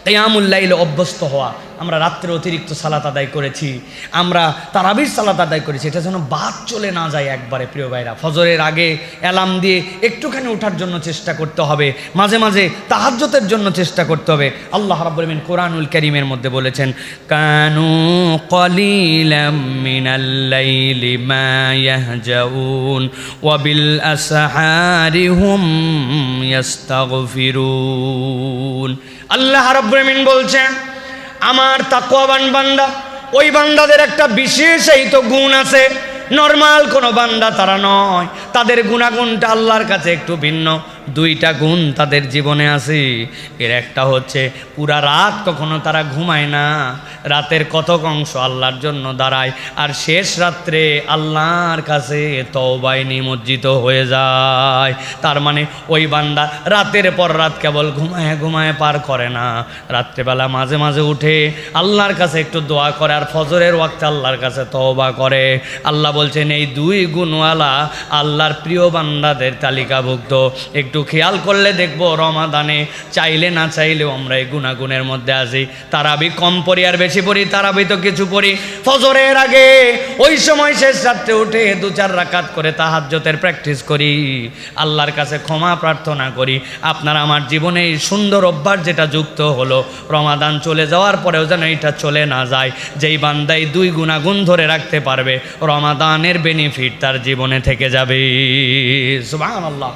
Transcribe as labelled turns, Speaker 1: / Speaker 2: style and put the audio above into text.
Speaker 1: কিয়ামুল লাইলে অভ্যস্ত হওয়া। আমরা রাত্রে অতিরিক্ত সালাত আদায় করেছি, আমরা তারাবির সালাত আদায় করেছি, এটা যেন বাদ চলে না যায় একবারে। প্রিয় ভাইরা, ফজরের আগে অ্যালার্ম দিয়ে একটুখানি ওঠার জন্য চেষ্টা করতে হবে, মাঝে মাঝে তাহাজ্জুদের জন্য চেষ্টা করতে হবে। আল্লাহ রাব্বুল আলামিন কোরআনুল কারীমের মধ্যে বলেছেন, কানু কলিলাম মিনাল লাইলি মা ইয়াহজাউন ওয়া বিল আসহারি হুম ইস্তাগফিরুন। আল্লাহ রাব্বুল আলামিন বলছেন, আমার তাকওয়াবান বান্দা, ওই বান্দাদের একটা বিশেষ এই তো গুণ আছে, নর্মাল কোনো বান্দা তারা নয়, তাদের গুণাগুণটা আল্লাহর কাছে একটু ভিন্ন। দুইটা গুণ তাদের জীবনে আছে। এর একটা হচ্ছে পুরা রাত কখনো তারা ঘুমায় না, রাতের কতক অংশ আল্লাহর জন্য দাঁড়ায়, আর শেষ রাত্রে আল্লাহর কাছে তওবায় নিমজ্জিত হয়ে যায়। তার মানে ওই বান্দা রাতের পর রাত কেবল ঘুমায় ঘুমায় পার করে না, রাত্রেবেলা মাঝে মাঝে উঠে আল্লাহর কাছে একটু দোয়া করে, আর ফজরের ওয়াক্তে আল্লাহর কাছে তওবা করে। আল্লাহ বলছেন, এই দুই গুণওয়ালা আল্লাহর প্রিয় বান্দাদের তালিকাভুক্ত। একটু খেয়াল করলে দেখবো রমাদানে চাইলে না চাইলেও আমরা এই গুণাগুণের মধ্যে আছি। তারাবি কম পড়ি আর বেশি পড়ি, তারাবি তো কিছু পড়ি ফজরের আগে, ওই সময় শেষ রাত্রে উঠে 2-4 রাকাত করে তাহাজ্জুদের প্র্যাকটিস করি, আল্লাহর কাছে ক্ষমা প্রার্থনা করি। আপনার আমার জীবনে এই সুন্দর অভ্যাস যেটা যুক্ত হলো, রমাদান চলে যাওয়ার পরেও যেন এটা চলে না যায়। যেই বান্দাই দুই গুণাগুণ ধরে রাখতে পারবে, রমাদানের বেনিফিট তার জীবনে থেকে যাবে। সুবহানাল্লাহ।